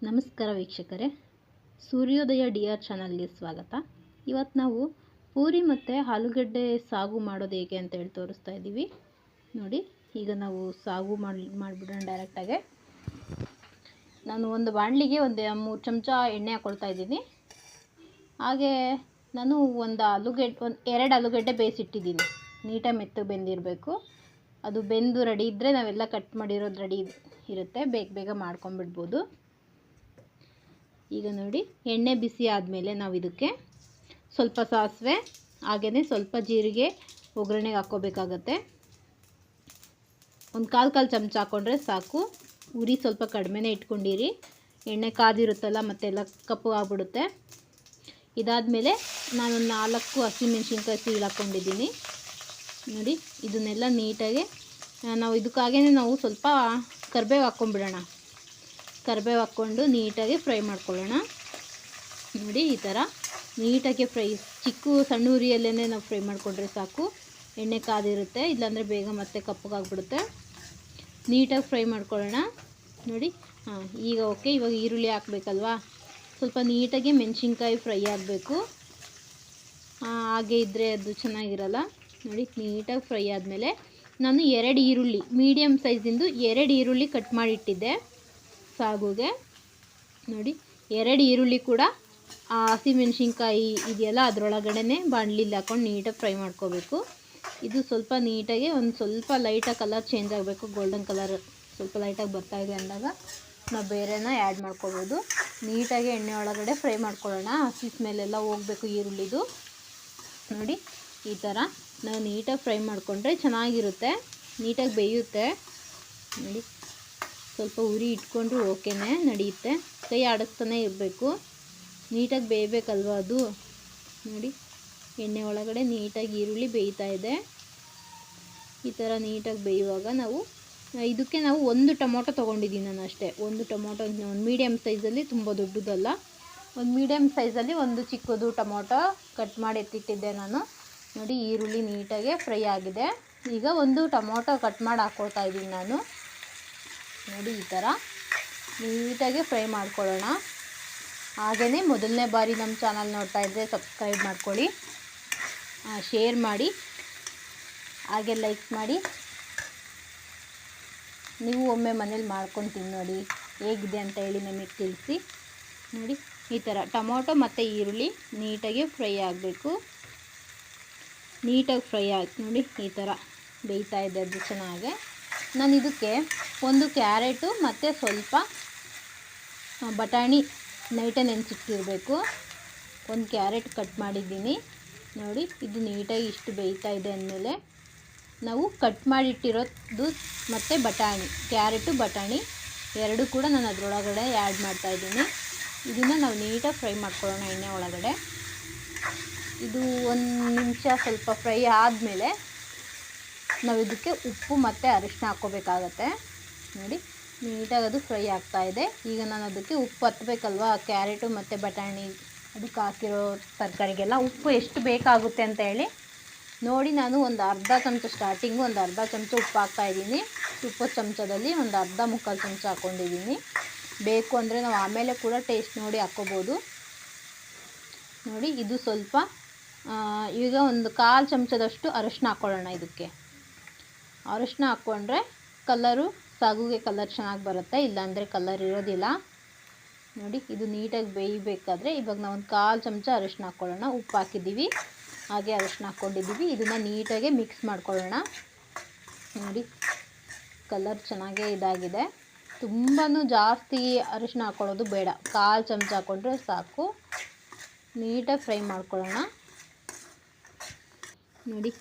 ನಮಸ್ಕಾರ ವೀಕ್ಷಕರೇ, ಸೂರ್ಯೋದಯ ಡಿಆರ್ ಚಾನಲ್ಗೆ ಸ್ವಾಗತ. ಇವತ್ತು ನಾವು ಪೂರಿ ಮತ್ತು ಆಲೂಗಡ್ಡೆ ಸಾಗು ಮಾಡೋದು ಹೇಗೆ ಅಂತ ಹೇಳಿ ತೋರಿಸ್ತಾ ಇದ್ದೀವಿ. ನೋಡಿ, ಈಗ ನಾವು ಸಾಗು ಮಾಡಿಬಿಡೋಣ ಡೈರೆಕ್ಟಾಗೆ. ನಾನು ಒಂದು ಬಾಣಲಿಗೆ ಒಂದು 3 ಚಮಚ ಎಣ್ಣೆ ಹಾಕ್ಕೊಳ್ತಾ ಇದ್ದೀನಿ. ಹಾಗೆ ನಾನು ಎರಡು ಆಲೂಗಡ್ಡೆ ಬೇಯಿಸಿಟ್ಟಿದ್ದೀನಿ. ನೀಟಾಗಿ ಮೆತ್ತಗೆ ಬೆಂದಿರಬೇಕು. ಅದು ಬೆಂದು ರೆಡಿ ಇದ್ದರೆ ನಾವೆಲ್ಲ ಕಟ್ ಮಾಡಿರೋದು ರೆಡಿ ಇರುತ್ತೆ, ಬೇಗ ಮಾಡ್ಕೊಂಬಿಡ್ಬೋದು. ಈಗ ನೋಡಿ, ಎಣ್ಣೆ ಬಿಸಿ ಆದಮೇಲೆ ನಾವು ಇದಕ್ಕೆ ಸ್ವಲ್ಪ ಸಾಸಿವೆ ಹಾಗೆಯೇ ಸ್ವಲ್ಪ ಜೀರಿಗೆ ಒಗ್ಗರಣೆಗೆ ಹಾಕ್ಕೋಬೇಕಾಗತ್ತೆ. ಒಂದು ಕಾಲು ಚಮಚ ಹಾಕ್ಕೊಂಡ್ರೆ ಸಾಕು. ಉರಿ ಸ್ವಲ್ಪ ಕಡಿಮೆನೇ ಇಟ್ಕೊಂಡಿರಿ, ಎಣ್ಣೆ ಕಾದಿರುತ್ತಲ್ಲ ಮತ್ತೆಲ್ಲ ಕಪ್ಪು ಆಗ್ಬಿಡುತ್ತೆ. ಇದಾದಮೇಲೆ ನಾನು 4 ಹಸಿಮೆಣ್ಸಿನ್ಕಾಯಿ ಸೀಳು ಹಾಕ್ಕೊಂಡಿದ್ದೀನಿ. ನೋಡಿ, ಇದನ್ನೆಲ್ಲ ನೀಟಾಗಿ ನಾವು ಇದಕ್ಕಾಗೇ ನಾವು ಸ್ವಲ್ಪ ಕರಿಬೇವು ಹಾಕ್ಕೊಂಬಿಡೋಣ. ಕರಿಬೇವು ಹಾಕ್ಕೊಂಡು ನೀಟಾಗಿ ಫ್ರೈ ಮಾಡ್ಕೊಳ್ಳೋಣ. ನೋಡಿ, ಈ ಥರ ನೀಟಾಗಿ ಸಣ್ಣ ಉರಿಯಲ್ಲೇ ನಾವು ಫ್ರೈ ಮಾಡಿಕೊಂಡ್ರೆ ಸಾಕು. ಎಣ್ಣೆ ಕಾದಿರುತ್ತೆ, ಇಲ್ಲಾಂದರೆ ಬೇಗ ಮತ್ತೆ ಕಪ್ಪಗಾಗ್ಬಿಡುತ್ತೆ. ನೀಟಾಗಿ ಫ್ರೈ ಮಾಡ್ಕೊಳ್ಳೋಣ. ನೋಡಿ, ಈಗ ಓಕೆ. ಇವಾಗ ಈರುಳ್ಳಿ ಹಾಕಬೇಕಲ್ವಾ, ಸ್ವಲ್ಪ ನೀಟಾಗಿ ಮೆಣಸಿನ್ಕಾಯಿ ಫ್ರೈ ಆಗಬೇಕು. ಹಾಗೆ ಇದ್ದರೆ ಅದು ಚೆನ್ನಾಗಿರಲ್ಲ. ನೋಡಿ, ನೀಟಾಗಿ ಫ್ರೈ ಆದಮೇಲೆ ನಾನು 2 ಈರುಳ್ಳಿ, ಮೀಡಿಯಮ್ ಸೈಜಿಂದು 2 ಈರುಳ್ಳಿ ಕಟ್ ಮಾಡಿಟ್ಟಿದ್ದೆ ಸಾಗುಗೆ. ನೋಡಿ, 2 ಈರುಳ್ಳಿ ಕೂಡ ಹಸಿಮೆಣ್ಸಿನ್ಕಾಯಿ ಇದೆಯಲ್ಲ ಅದರೊಳಗಡೆ ಬಾಣಲಿಲಿ ಹಾಕ್ಕೊಂಡು ನೀಟಾಗಿ ಫ್ರೈ ಮಾಡ್ಕೋಬೇಕು. ಇದು ಸ್ವಲ್ಪ ನೀಟಾಗಿ ಒಂದು ಸ್ವಲ್ಪ ಲೈಟಾಗಿ ಕಲರ್ ಚೇಂಜ್ ಆಗಬೇಕು, ಗೋಲ್ಡನ್ ಕಲರ್ ಸ್ವಲ್ಪ ಲೈಟಾಗಿ ಬರ್ತಾಯಿದೆ ಅಂದಾಗ ನಾವು ಬೇರೆನ ಆ್ಯಡ್ ಮಾಡ್ಕೋಬೋದು. ನೀಟಾಗಿ ಎಣ್ಣೆ ಒಳಗಡೆ ಫ್ರೈ ಮಾಡ್ಕೊಳ್ಳೋಣ. ಹಸಿ ಸ್ಮೆಲ್ಲೆಲ್ಲ ಹೋಗಬೇಕು ಈರುಳ್ಳಿದು. ನೋಡಿ, ಈ ಥರ ನಾವು ನೀಟಾಗಿ ಫ್ರೈ ಮಾಡಿಕೊಂಡ್ರೆ ಚೆನ್ನಾಗಿರುತ್ತೆ, ನೀಟಾಗಿ ಬೇಯುತ್ತೆ. ನೋಡಿ, ಸ್ವಲ್ಪ ಉರಿ ಇಟ್ಕೊಂಡ್ರು ಓಕೆನೇ ನಡೆಯುತ್ತೆ. ಕೈ ಆಡಿಸ್ತಾನೆ ಇರಬೇಕು, ನೀಟಾಗಿ ಬೇಯಬೇಕಲ್ವ ಅದು. ನೋಡಿ, ಎಣ್ಣೆ ಒಳಗಡೆ ನೀಟಾಗಿ ಈರುಳ್ಳಿ ಬೇಯ್ತಾ ಇದೆ. ಈ ಥರ ನೀಟಾಗಿ ಬೇಯುವಾಗ ಇದಕ್ಕೆ ನಾವು 1 ಟೊಮೊಟೊ ತೊಗೊಂಡಿದ್ದೀನಿ ನಾನು ಅಷ್ಟೇ. 1 ಟೊಮೊಟೊ, ಒಂದು ಮೀಡಿಯಮ್ ಸೈಜಲ್ಲಿ, ತುಂಬ ದೊಡ್ಡದಲ್ಲ, ಒಂದು ಮೀಡಿಯಮ್ ಸೈಜಲ್ಲಿ ಒಂದು ಚಿಕ್ಕದು ಟೊಮೊಟೊ ಕಟ್ ಮಾಡಿ ಎತ್ತಿಟ್ಟಿದ್ದೆ ನಾನು. ನೋಡಿ, ಈರುಳ್ಳಿ ನೀಟಾಗಿ ಫ್ರೈ ಆಗಿದೆ. ಈಗ ಒಂದು ಟೊಮೊಟೊ ಕಟ್ ಮಾಡಿ ಹಾಕ್ಕೊಳ್ತಾ ಇದ್ದೀನಿ ನಾನು. ನೋಡಿ, ಈ ಥರ ನೀಟಾಗಿ ಫ್ರೈ ಮಾಡ್ಕೊಳ್ಳೋಣ. ಹಾಗೆಯೇ ಮೊದಲನೇ ಬಾರಿ ನಮ್ಮ ಚಾನಲ್ ನೋಡ್ತಾ ಇದ್ದರೆ ಸಬ್ಸ್ಕ್ರೈಬ್ ಮಾಡ್ಕೊಳ್ಳಿ, ಶೇರ್ ಮಾಡಿ, ಹಾಗೆ ಲೈಕ್ ಮಾಡಿ. ನೀವು ಒಮ್ಮೆ ಮನೇಲಿ ಮಾಡ್ಕೊಂಡು ತಿನ್ನೋಡಿ, ಹೇಗಿದೆ ಅಂತ ಹೇಳಿ ನಮಗೆ ತಿಳಿಸಿ. ನೋಡಿ, ಈ ಥರ ಟೊಮೊಟೊ ಮತ್ತು ಈರುಳ್ಳಿ ನೀಟಾಗಿ ಫ್ರೈ ಆಗಬೇಕು. ನೀಟಾಗಿ ಫ್ರೈ ಆಗಿ ನೋಡಿ, ಈ ಥರ ಬೇಯ್ತಾ ಇದೆ ಅದು ಚೆನ್ನಾಗಿ. ನಾನು ಇದಕ್ಕೆ 1 ಕ್ಯಾರೆಟು ಮತ್ತು ಸ್ವಲ್ಪ ಬಟಾಣಿ ನೈಟೇ ನೆನೆಸಿಟ್ಟಿರಬೇಕು. 1 ಕ್ಯಾರೆಟ್ ಕಟ್ ಮಾಡಿದ್ದೀನಿ. ನೋಡಿ, ಇದು ನೀಟಾಗಿ ಇಷ್ಟು ಬೇಯ್ತಾ ಇದೆ ಅಂದಮೇಲೆ ನಾವು ಕಟ್ ಮಾಡಿಟ್ಟಿರೋದು ಮತ್ತು ಬಟಾಣಿ, ಕ್ಯಾರೆಟು ಬಟಾಣಿ 2 ಕೂಡ ನಾನು ಅದರೊಳಗಡೆ ಆ್ಯಡ್ ಮಾಡ್ತಾಯಿದ್ದೀನಿ. ಇದನ್ನು ನಾವು ನೀಟಾಗಿ ಫ್ರೈ ಮಾಡ್ಕೊಳ್ಳೋಣ ಎಣ್ಣೆ ಒಳಗಡೆ. ಇದು 1 ನಿಮಿಷ ಸ್ವಲ್ಪ ಫ್ರೈ ಆದಮೇಲೆ ನಾವು ಇದಕ್ಕೆ ಉಪ್ಪು ಮತ್ತು ಅರಿಶಿನ ಹಾಕ್ಕೋಬೇಕಾಗತ್ತೆ. ನೋಡಿ, ನೀಟಾಗಿ ಅದು ಫ್ರೈ ಆಗ್ತಾಯಿದೆ. ಈಗ ನಾನು ಅದಕ್ಕೆ ಉಪ್ಪು ಹತ್ತಬೇಕಲ್ವ, ಕ್ಯಾರೆಟು ಮತ್ತು ಬಟಾಣಿ ಅದಕ್ಕೆ ಹಾಕಿರೋ ತರಕಾರಿಗೆಲ್ಲ ಉಪ್ಪು ಎಷ್ಟು ಬೇಕಾಗುತ್ತೆ ಅಂತ ಹೇಳಿ ನೋಡಿ. ನಾನು ಒಂದು ಅರ್ಧ ಚಮಚ, ಸ್ಟಾರ್ಟಿಂಗು ಒಂದು ಅರ್ಧ ಚಮಚ ಉಪ್ಪು ಹಾಕ್ತಾಯಿದ್ದೀನಿ. ಉಪ್ಪು ಚಮಚದಲ್ಲಿ ಒಂದು ಅರ್ಧ ಮುಕ್ಕಾಲು ಚಮಚ ಹಾಕ್ಕೊಂಡಿದ್ದೀನಿ. ಬೇಕು ಅಂದರೆ ನಾವು ಆಮೇಲೆ ಕೂಡ ಟೇಸ್ಟ್ ನೋಡಿ ಹಾಕ್ಕೋಬೋದು. ನೋಡಿ, ಇದು ಸ್ವಲ್ಪ ಈಗ ಒಂದು 1/4 ಚಮಚದಷ್ಟು ಅರಿಶಿನ ಹಾಕ್ಕೊಳ್ಳೋಣ. ಇದಕ್ಕೆ ಅರಿಶಿನ ಹಾಕ್ಕೊಂಡ್ರೆ ಸಾಗುಗೆ ಕಲರ್ ಚೆನ್ನಾಗಿ ಬರುತ್ತೆ, ಇಲ್ಲಾಂದರೆ ಕಲರ್ ಇರೋದಿಲ್ಲ. ನೋಡಿ, ಇದು ನೀಟಾಗಿ ಬೇಯಬೇಕಾದ್ರೆ ಇವಾಗ ನಾವು ಒಂದು 1/4 ಚಮಚ ಅರಿಶಿನ ಹಾಕ್ಕೊಳ್ಳೋಣ. ಉಪ್ಪು ಹಾಕಿದ್ದೀವಿ, ಹಾಗೆ ಅರಿಶಿನ ಹಾಕ್ಕೊಂಡಿದ್ದೀವಿ. ಇದನ್ನು ನೀಟಾಗಿ ಮಿಕ್ಸ್ ಮಾಡ್ಕೊಳ್ಳೋಣ. ನೋಡಿ, ಕಲರ್ ಚೆನ್ನಾಗೇ ಇದಾಗಿದೆ. ತುಂಬಾ ಜಾಸ್ತಿ ಅರಿಶಿನ ಹಾಕ್ಕೊಳ್ಳೋದು ಬೇಡ, 1/4 ಚಮಚ ಹಾಕ್ಕೊಂಡ್ರೆ ಸಾಕು. ನೀಟಾಗಿ ಫ್ರೈ ಮಾಡ್ಕೊಳ್ಳೋಣ. ನೋಡಿ,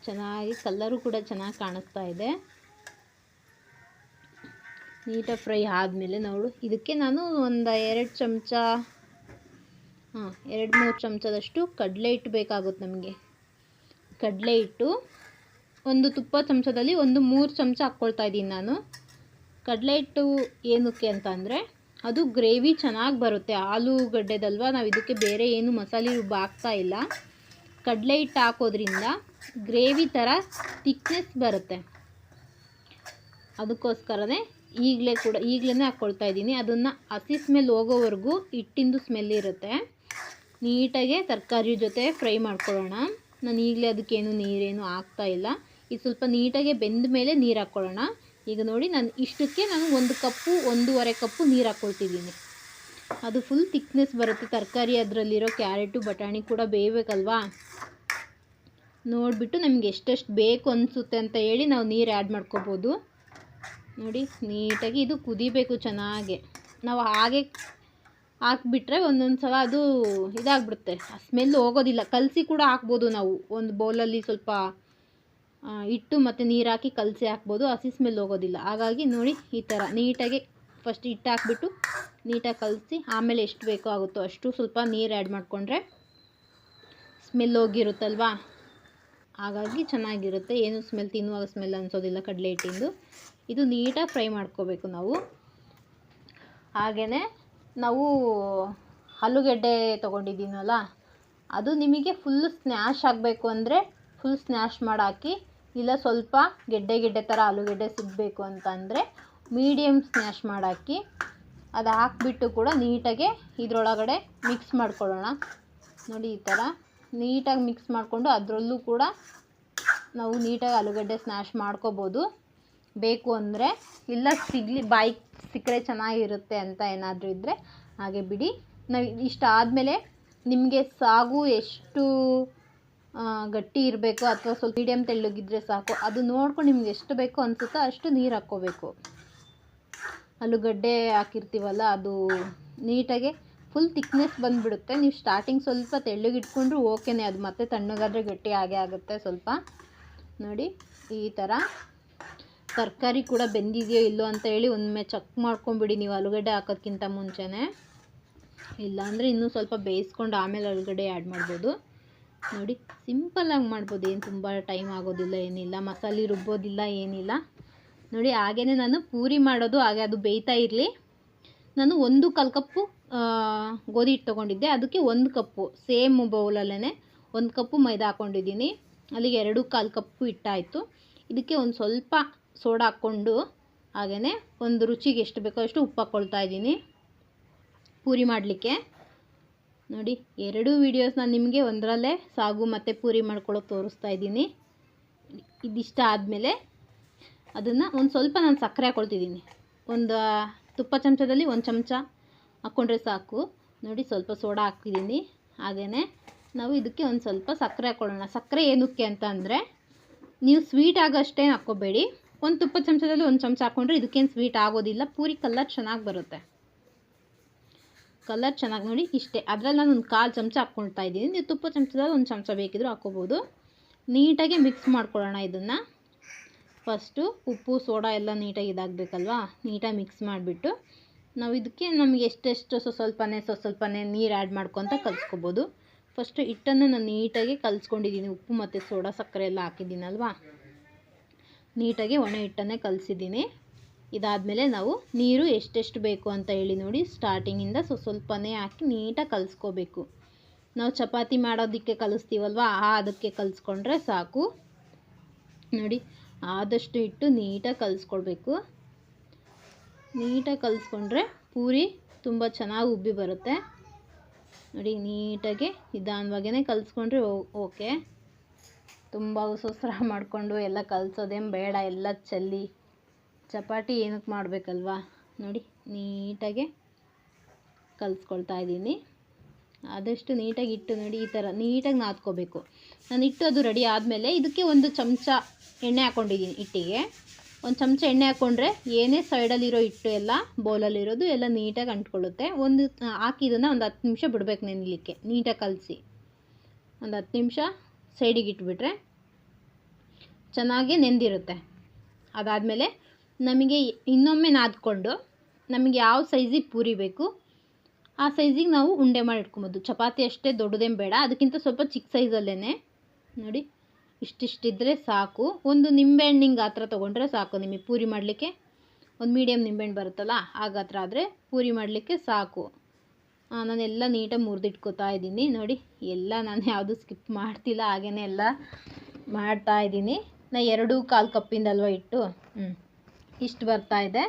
ಚೆನ್ನಾಗಿ ಕಲರು ಕೂಡ ಚೆನ್ನಾಗಿ ಕಾಣಿಸ್ತಾ ಇದೆ. ನೀಟಾಗಿ ಫ್ರೈ ಆದಮೇಲೆ ಇದಕ್ಕೆ ನಾನು ಒಂದು 2 ಚಮಚ 2-3 ಚಮಚದಷ್ಟು ಕಡಲೆ ಹಿಟ್ಟು ಬೇಕಾಗುತ್ತೆ ನಮಗೆ. ಕಡಲೆ ಹಿಟ್ಟು ಒಂದು ತುಪ್ಪ ಚಮಚದಲ್ಲಿ 3 ಚಮಚ ಹಾಕ್ಕೊಳ್ತಾ ಇದ್ದೀನಿ ನಾನು. ಕಡಲೆ ಹಿಟ್ಟು ಏನಕ್ಕೆ ಅಂತ ಅಂದರೆ ಅದು ಗ್ರೇವಿ ಚೆನ್ನಾಗಿ ಬರುತ್ತೆ. ಆಲೂಗಡ್ಡೆದಲ್ವ, ನಾವು ಇದಕ್ಕೆ ಬೇರೆ ಏನು ಮಸಾಲೆ ಹಾಕ್ತಾ ಇಲ್ಲ. ಕಡಲೆ ಹಿಟ್ಟು ಹಾಕೋದ್ರಿಂದ ಗ್ರೇವಿ ಥರ ಥಿಕ್ನೆಸ್ ಬರುತ್ತೆ. ಅದಕ್ಕೋಸ್ಕರನೇ ಈಗಲೇ ಹಾಕ್ಕೊಳ್ತಾ ಇದ್ದೀನಿ. ಅದನ್ನು ಹಸಿ ಸ್ಮೆಲ್ ಹೋಗೋವರೆಗೂ ಹಿಟ್ಟಿಂದು ಸ್ಮೆಲ್ ಇರುತ್ತೆ. ನೀಟಾಗಿ ತರಕಾರಿ ಜೊತೆ ಫ್ರೈ ಮಾಡ್ಕೊಳ್ಳೋಣ. ನಾನು ಈಗಲೇ ಅದಕ್ಕೇನು ನೀರೇನು ಹಾಕ್ತಾಯಿಲ್ಲ. ಇದು ಸ್ವಲ್ಪ ನೀಟಾಗಿ ಬೆಂದ ಮೇಲೆ ನೀರು ಹಾಕ್ಕೊಳ್ಳೋಣ. ಈಗ ನೋಡಿ ನಾನು ಇಷ್ಟಕ್ಕೆ 1 ಕಪ್ಪು 1.5 ಕಪ್ಪು ನೀರು ಹಾಕ್ಕೊಳ್ತಿದ್ದೀನಿ. ಅದು ಫುಲ್ ಥಿಕ್ನೆಸ್ ಬರುತ್ತೆ. ತರಕಾರಿ ಅದರಲ್ಲಿರೋ ಕ್ಯಾರೆಟು ಬಟಾಣಿ ಕೂಡ ಬೇಯಬೇಕಲ್ವಾ. ನೋಡಿಬಿಟ್ಟು ನಮಗೆ ಎಷ್ಟೆಷ್ಟು ಬೇಕು ಅನಿಸುತ್ತೆ ಅಂತ ಹೇಳಿ ನಾವು ನೀರು ಆ್ಯಡ್ ಮಾಡ್ಕೋಬೋದು. ನೋಡಿ ನೀಟಾಗಿ ಇದು ಕುದಿಬೇಕು ಚೆನ್ನಾಗೆ. ನಾವು ಹಾಗೆ ಹಾಕ್ಬಿಟ್ರೆ ಒಂದೊಂದು ಸಲ ಅದು ಇದಾಗ್ಬಿಡುತ್ತೆ, ಸ್ಮೆಲ್ ಹೋಗೋದಿಲ್ಲ. ಕಲಸಿ ಕೂಡ ಹಾಕ್ಬೋದು ನಾವು. ಒಂದು ಬೌಲಲ್ಲಿ ಸ್ವಲ್ಪ ಹಿಟ್ಟು ಮತ್ತು ನೀರು ಹಾಕಿ ಕಲಸಿ ಹಾಕ್ಬೋದು, ಹಸಿ ಸ್ಮೆಲ್ ಹೋಗೋದಿಲ್ಲ. ಹಾಗಾಗಿ ನೋಡಿ ಈ ಥರ ನೀಟಾಗಿ ಫಸ್ಟ್ ಹಿಟ್ಟು ಹಾಕ್ಬಿಟ್ಟು ನೀಟಾಗಿ ಕಲಸಿ ಆಮೇಲೆ ಎಷ್ಟು ಬೇಕೋ ಆಗುತ್ತೋ ಅಷ್ಟು ಸ್ವಲ್ಪ ನೀರು ಆ್ಯಡ್ ಮಾಡಿಕೊಂಡ್ರೆ ಸ್ಮೆಲ್ ಹೋಗಿರುತ್ತಲ್ವಾ, ಹಾಗಾಗಿ ಚೆನ್ನಾಗಿರುತ್ತೆ. ಏನು ಸ್ಮೆಲ್ ತಿನ್ನುವಾಗ ಸ್ಮೆಲ್ ಅನಿಸೋದಿಲ್ಲ ಕಡಲೆ ಹಿಟ್ಟಿಂದು. ಇದು ನೀಟಾಗಿ ಫ್ರೈ ಮಾಡ್ಕೋಬೇಕು ನಾವು. ಹಾಗೆಯೇ ನಾವು ಆಲೂಗೆಡ್ಡೆ ತೊಗೊಂಡಿದ್ದೀನಲ್ಲ, ಅದು ನಿಮಗೆ ಫುಲ್ ಸ್ನ್ಯಾಶ್ ಆಗಬೇಕು ಅಂದರೆ ಫುಲ್ ಸ್ನ್ಯಾಶ್ ಮಾಡಿ ಹಾಕಿ. ಇಲ್ಲ ಸ್ವಲ್ಪ ಗೆಡ್ಡೆ ಥರ ಆಲೂಗೆಡ್ಡೆ ಸಿಗಬೇಕು ಅಂತಂದರೆ ಮೀಡಿಯಮ್ ಸ್ನ್ಯಾಶ್ ಮಾಡಿ ಹಾಕಿ. ಅದು ಹಾಕಿಬಿಟ್ಟು ಕೂಡ ನೀಟಾಗಿ ಇದರೊಳಗಡೆ ಮಿಕ್ಸ್ ಮಾಡ್ಕೊಳ್ಳೋಣ. ನೋಡಿ ಈ ಥರ ನೀಟಾಗಿ ಮಿಕ್ಸ್ ಮಾಡಿಕೊಂಡು ಅದರಲ್ಲೂ ಕೂಡ ನಾವು ನೀಟಾಗಿ ಆಲೂಗಡ್ಡೆ ಸ್ನ್ಯಾಶ್ ಮಾಡ್ಕೋಬೋದು ಬೇಕು ಅಂದರೆ. ಇಲ್ಲ ಬಾಯಿ ಸಿಕ್ಕರೆ ಚೆನ್ನಾಗಿರುತ್ತೆ ಅಂತ ಏನಾದರೂ ಇದ್ದರೆ ಹಾಗೆ ಬಿಡಿ. ನಾವು ಇಷ್ಟ ಆದಮೇಲೆ ನಿಮಗೆ ಸಾಗು ಎಷ್ಟು ಗಟ್ಟಿ ಇರಬೇಕು ಅಥವಾ ಸ್ವಲ್ಪ ಮೀಡಿಯಮ್ ತೆಳ್ಳಗಿದ್ರೆ ಸಾಕು, ಅದು ನೋಡ್ಕೊಂಡು ನಿಮ್ಗೆ ಎಷ್ಟು ಬೇಕೋ ಅನಿಸುತ್ತೋ ಅಷ್ಟು ನೀರು ಹಾಕ್ಕೋಬೇಕು. ಆಲೂಗಡ್ಡೆ ಹಾಕಿರ್ತೀವಲ್ಲ ಅದು ನೀಟಾಗಿ ಫುಲ್ ಥಿಕ್ನೆಸ್ ಬಂದುಬಿಡುತ್ತೆ. ನೀವು ಸ್ಟಾರ್ಟಿಂಗ್ ಸ್ವಲ್ಪ ತೆಳ್ಳಗಿಟ್ಕೊಂಡ್ರೂ ಓಕೆನೇ, ಅದು ಮತ್ತೆ ತಣ್ಣಗಾದರೆ ಗಟ್ಟಿ ಆಗೇ ಆಗುತ್ತೆ ಸ್ವಲ್ಪ. ನೋಡಿ ಈ ಥರ ತರಕಾರಿ ಕೂಡ ಬೆಂದಿದೆಯೋ ಇಲ್ಲೋ ಅಂತ ಹೇಳಿ ಒಮ್ಮೆ ಚೆಕ್ ಮಾಡ್ಕೊಂಬಿಡಿ ನೀವು ಆಲೂಗಡ್ಡೆ ಹಾಕೋದ್ಕಿಂತ ಮುಂಚೆನೇ. ಇಲ್ಲಾಂದರೆ ಇನ್ನೂ ಸ್ವಲ್ಪ ಬೇಯಿಸ್ಕೊಂಡು ಆಮೇಲೆ ಆಲೂಗಡ್ಡೆ ಆ್ಯಡ್ ಮಾಡ್ಬೋದು. ನೋಡಿ ಸಿಂಪಲ್ಲಾಗಿ ಮಾಡ್ಬೋದು, ಏನು ತುಂಬ ಟೈಮ್ ಆಗೋದಿಲ್ಲ, ಏನಿಲ್ಲ, ಮಸಾಲೆ ರುಬ್ಬೋದಿಲ್ಲ, ಏನಿಲ್ಲ. ನೋಡಿ ಹಾಗೆಯೇ ನಾನು ಪೂರಿ ಮಾಡೋದು ಹಾಗೆ ಅದು ಬೇಯ್ತಾ ಇರಲಿ. ನಾನು 1/4 ಕಪ್ಪು ಗೋಧಿ ಹಿಟ್ಟು ತೊಗೊಂಡಿದ್ದೆ, ಅದಕ್ಕೆ 1 ಕಪ್ಪು ಸೇಮ್ ಬೌಲಲ್ಲೇ 1 ಕಪ್ಪು ಮೈದಾ ಹಾಕ್ಕೊಂಡಿದ್ದೀನಿ. ಅಲ್ಲಿಗೆ 2/4 ಕಪ್ಪು ಹಿಟ್ಟಾಯಿತು. ಇದಕ್ಕೆ ಒಂದು ಸ್ವಲ್ಪ ಸೋಡಾ ಹಾಕ್ಕೊಂಡು ಹಾಗೆಯೇ ಒಂದು ರುಚಿಗೆ ಎಷ್ಟು ಬೇಕೋ ಅಷ್ಟು ಉಪ್ಪು ಹಾಕ್ಕೊಳ್ತಾ ಇದ್ದೀನಿ ಪೂರಿ ಮಾಡಲಿಕ್ಕೆ. ನೋಡಿ 2 ವೀಡಿಯೋಸ್ ನಾನು ನಿಮಗೆ ಒಂದರಲ್ಲೇ ಸಾಗು ಮತ್ತು ಪೂರಿ ಮಾಡ್ಕೊಳ್ಳೋದು ತೋರಿಸ್ತಾ ಇದ್ದೀನಿ. ಇದಿಷ್ಟ ಆದಮೇಲೆ ಅದನ್ನು ಒಂದು ಸ್ವಲ್ಪ ನಾನು ಸಕ್ಕರೆ ಹಾಕ್ಕೊಳ್ತಿದ್ದೀನಿ. ಒಂದು ತುಪ್ಪ ಚಮಚದಲ್ಲಿ 1 ಚಮಚ ಹಾಕ್ಕೊಂಡ್ರೆ ಸಾಕು. ನೋಡಿ ಸ್ವಲ್ಪ ಸೋಡಾ ಹಾಕಿದ್ದೀನಿ. ಹಾಗೆಯೇ ನಾವು ಇದಕ್ಕೆ ಒಂದು ಸ್ವಲ್ಪ ಸಕ್ಕರೆ ಹಾಕ್ಕೊಳ್ಳೋಣ. ಸಕ್ಕರೆ ಏನಕ್ಕೆ ಅಂತ ಅಂದರೆ ನೀವು ಸ್ವೀಟ್ ಆಗೋಷ್ಟೇ ಹಾಕ್ಕೋಬೇಡಿ. ಒಂದು ತುಪ್ಪ ಚಮಚದಲ್ಲಿ 1 ಚಮಚ ಹಾಕ್ಕೊಂಡ್ರೆ ಇದಕ್ಕೇನು ಸ್ವೀಟ್ ಆಗೋದಿಲ್ಲ. ಪೂರಿ ಕಲರ್ ಚೆನ್ನಾಗಿ ಬರುತ್ತೆ, ಕಲರ್ ಚೆನ್ನಾಗಿ. ನೋಡಿ ಇಷ್ಟೇ. ಅದರಲ್ಲಿ ನಾನು 1/4 ಚಮಚ ಹಾಕ್ಕೊಳ್ತಾ ಇದ್ದೀನಿ. ನೀವು ತುಪ್ಪ ಚಮಚದಲ್ಲಿ 1 ಚಮಚ ಬೇಕಿದ್ರೂ ಹಾಕ್ಕೋಬೋದು. ನೀಟಾಗಿ ಮಿಕ್ಸ್ ಮಾಡ್ಕೊಳ್ಳೋಣ ಇದನ್ನು. ಫಸ್ಟು ಉಪ್ಪು ಸೋಡಾ ಎಲ್ಲ ನೀಟಾಗಿ ಇದಾಗಬೇಕಲ್ವಾ, ನೀಟಾಗಿ ಮಿಕ್ಸ್ ಮಾಡಿಬಿಟ್ಟು ನಾವು ಇದಕ್ಕೆ ನಮಗೆ ಎಷ್ಟೆಷ್ಟು ಸ್ವಲ್ಪನೇ ನೀರು ಆ್ಯಡ್ ಮಾಡ್ಕೊತ ಕಲಿಸ್ಕೋಬೋದು. ಫಸ್ಟು ಹಿಟ್ಟನ್ನು ನಾನು ನೀಟಾಗಿ ಕಲಿಸ್ಕೊಂಡಿದ್ದೀನಿ. ಉಪ್ಪು ಮತ್ತು ಸೋಡಾ ಸಕ್ಕರೆ ಎಲ್ಲ ಹಾಕಿದ್ದೀನಲ್ವಾ, ನೀಟಾಗಿ ಒಣ ಹಿಟ್ಟನ್ನೇ ಕಲಿಸಿದ್ದೀನಿ. ಇದಾದಮೇಲೆ ನಾವು ನೀರು ಎಷ್ಟೆಷ್ಟು ಬೇಕು ಅಂತ ಹೇಳಿ ನೋಡಿ ಸ್ಟಾರ್ಟಿಂಗಿಂದ ಸ್ವಲ್ಪನೇ ಹಾಕಿ ನೀಟಾಗಿ ಕಲಿಸ್ಕೋಬೇಕು. ನಾವು ಚಪಾತಿ ಮಾಡೋದಕ್ಕೆ ಕಲಿಸ್ತೀವಲ್ವ ಅದಕ್ಕೆ ಕಲಿಸ್ಕೊಂಡ್ರೆ ಸಾಕು. ನೋಡಿ ಆದಷ್ಟು ಹಿಟ್ಟು ನೀಟಾಗಿ ಕಲಿಸ್ಕೊಳ್ಬೇಕು. ನೀಟಾಗಿ ಕಲಿಸ್ಕೊಂಡ್ರೆ ಪೂರಿ ತುಂಬ ಚೆನ್ನಾಗಿ ಉಬ್ಬಿ ಬರುತ್ತೆ. ನೋಡಿ ನೀಟಾಗಿ ನಿಧಾನವಾಗೇ ಕಲಿಸ್ಕೊಂಡ್ರೆ ಓಕೆ. ತುಂಬ ಉಸರ ಮಾಡಿಕೊಂಡು ಎಲ್ಲ ಕಲಿಸೋದೇನು ಬೇಡ, ಎಲ್ಲ ಚೆಲ್ಲಿ. ಚಪಾತಿ ಏನಕ್ಕೆ ಮಾಡಬೇಕಲ್ವಾ. ನೋಡಿ ನೀಟಾಗಿ ಕಲಿಸ್ಕೊಳ್ತಾ ಇದ್ದೀನಿ. ಆದಷ್ಟು ನೀಟಾಗಿ ಹಿಟ್ಟು ನೋಡಿ ಈ ಥರ ನೀಟಾಗಿ ನಾದ್ಕೋಬೇಕು. ನಾನು ಹಿಟ್ಟು ಅದು ರೆಡಿ ಆದಮೇಲೆ ಇದಕ್ಕೆ 1 ಚಮಚ ಎಣ್ಣೆ ಹಾಕ್ಕೊಂಡಿದ್ದೀನಿ. ಹಿಟ್ಟಿಗೆ 1 ಚಮಚ ಎಣ್ಣೆ ಹಾಕ್ಕೊಂಡ್ರೆ ಏನೇ ಸೈಡಲ್ಲಿರೋ ಹಿಟ್ಟು ಎಲ್ಲ ಬೌಲಲ್ಲಿರೋದು ಎಲ್ಲ ನೀಟಾಗಿ ಅಂಟ್ಕೊಳ್ಳುತ್ತೆ. ಹಾಕಿ ಇದನ್ನು ಒಂದು 10 ನಿಮಿಷ ಬಿಡಬೇಕು ನೆನಲಿಕ್ಕೆ. ನೀಟಾಗಿ ಕಲಸಿ ಒಂದು 10 ನಿಮಿಷ ಸೈಡಿಗೆ ಇಟ್ಬಿಟ್ರೆ ಚೆನ್ನಾಗೇ ನೆಂದಿರುತ್ತೆ. ಅದಾದಮೇಲೆ ನಮಗೆ ಇನ್ನೊಮ್ಮೆ ನಾದ್ಕೊಂಡು ನಮಗೆ ಯಾವ ಸೈಜಿಗೆ ಪೂರಿ ಬೇಕು ಆ ಸೈಜಿಗೆ ನಾವು ಉಂಡೆ ಮಾಡಿ ಇಟ್ಕೊಬೋದು. ಚಪಾತಿ ಅಷ್ಟೇ ದೊಡ್ಡದೇನು ಬೇಡ, ಅದಕ್ಕಿಂತ ಸ್ವಲ್ಪ ಚಿಕ್ಕ ಸೈಜಲ್ಲೇ ನೋಡಿ ಇಷ್ಟಿಷ್ಟಿದ್ರೆ ಸಾಕು. ಒಂದು ನಿಂಬೆಹಣ್ಣಿನ ಗಾತ್ರ ತೊಗೊಂಡ್ರೆ ಸಾಕು ನಿಮಗೆ ಪೂರಿ ಮಾಡಲಿಕ್ಕೆ. ಒಂದು ಮೀಡಿಯಮ್ ನಿಂಬೆಹಣ್ಣು ಬರುತ್ತಲ್ಲ ಆ ಗಾತ್ರ ಆದರೆ ಪೂರಿ ಮಾಡಲಿಕ್ಕೆ ಸಾಕು. ನಾನೆಲ್ಲ ನೀಟಾಗಿ ಮುರಿದಿಟ್ಕೋತಾ ಇದ್ದೀನಿ. ನೋಡಿ ಎಲ್ಲ ನಾನು ಯಾವುದು ಸ್ಕಿಪ್ ಮಾಡ್ತಿಲ್ಲ, ಹಾಗೆಯೇ ಎಲ್ಲ ಮಾಡ್ತಾಯಿದ್ದೀನಿ. ನಾ 2/4 ಕಪ್ಪಿಂದಲ್ವ ಹಿಟ್ಟು ಇಷ್ಟು ಬರ್ತಾಯಿದೆ.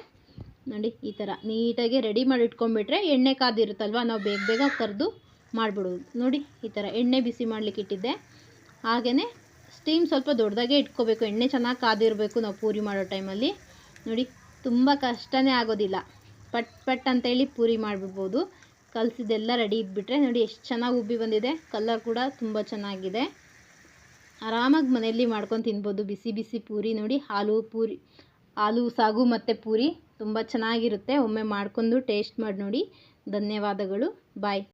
ನೋಡಿ ಈ ಥರ ನೀಟಾಗಿ ರೆಡಿ ಮಾಡಿ ಇಟ್ಕೊಂಡ್ಬಿಟ್ರೆ ಎಣ್ಣೆ ಕಾದಿರುತ್ತಲ್ವ, ನಾವು ಬೇಗ ಬೇಗ ಕರೆದು ಮಾಡಿಬಿಡೋದು. ನೋಡಿ ಈ ಥರ ಎಣ್ಣೆ ಬಿಸಿ ಮಾಡಲಿಕ್ಕೆ ಇಟ್ಟಿದ್ದೆ. ಹಾಗೆಯೇ ಸ್ಟೀಮ್ ಸ್ವಲ್ಪ ದೊಡ್ಡದಾಗೆ ಇಟ್ಕೋಬೇಕು, ಎಣ್ಣೆ ಚೆನ್ನಾಗಿ ಕಾದಿರಬೇಕು ನಾವು ಪೂರಿ ಮಾಡೋ ಟೈಮಲ್ಲಿ. ನೋಡಿ ತುಂಬ ಕಷ್ಟನೇ ಆಗೋದಿಲ್ಲ, ಪಟ್ ಪಟ್ ಅಂತೇಳಿ ಪೂರಿ ಮಾಡಿಬಿಡ್ಬೋದು. ಕಲಸಿದ್ದೆಲ್ಲ ರೆಡಿ ಇದ್ಬಿಟ್ರೆ ನೋಡಿ ಎಷ್ಟು ಚೆನ್ನಾಗಿ ಉಬ್ಬಿ ಬಂದಿದೆ, ಕಲರ್ ಕೂಡ ತುಂಬ ಚೆನ್ನಾಗಿದೆ. ಆರಾಮಾಗಿ ಮನೆಯಲ್ಲಿ ಮಾಡ್ಕೊಂಡು ತಿನ್ಬೋದು ಬಿಸಿ ಬಿಸಿ ಪೂರಿ. ನೋಡಿ ಆಲೂ ಸಾಗು ಮತ್ತು ಪೂರಿ ತುಂಬ ಚೆನ್ನಾಗಿರುತ್ತೆ. ಒಮ್ಮೆ ಮಾಡ್ಕೊಂಡು ಟೇಸ್ಟ್ ಮಾಡಿ ನೋಡಿ. ಧನ್ಯವಾದಗಳು. ಬಾಯ್.